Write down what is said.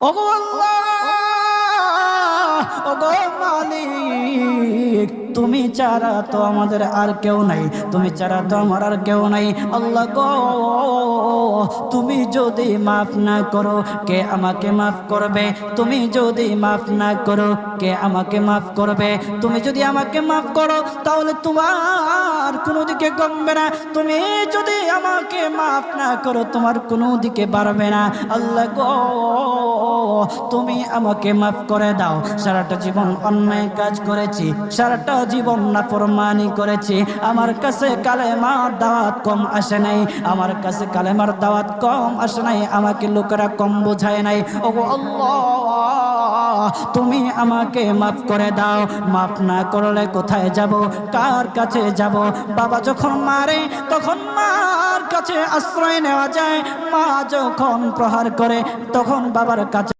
ওগো আল্লাহ, ওগো মালিক, তুমি ছাড়া তো আমাদের আর কেউ নাই, তুমি ছাড়া তো আমার আর কেউ নাই। আল্লাহ গো, তুমি যদি মাফ না করো কে আমাকে মাফ করবে? তুমি যদি মাফ না করো কে আমাকে মাফ করবে? তুমি যদি আমাকে মাফ করো তাহলে তোমার কোনো দিকে কমবে না, তুমি যদি আমাকে মাফ না করো তোমার কোনো দিকে বাড়বে না। আল্লাহ গো, তুমি আমাকে মাফ করে দাও। সারাটা জীবন অন্যায় কাজ করেছি, সারাটা জীবন নাফরমানি করেছি, আমার কাছে কালেমার দাওয়াত কম আসে নাই, আমার কাছে কালেমার দাওয়াত কম আসে নাই, আমাকে লোকেরা কম বোঝায় নাই। ওগো আল্লাহ, তুমি আমাকে মাফ করে দাও। মাফ না করলে কোথায় যাব, কার কাছে যাব? বাবা যখন মারে তখন মার কাছে আশ্রয় নেওয়া যায়, মা যখন প্রহার করে তখন বাবার কাছে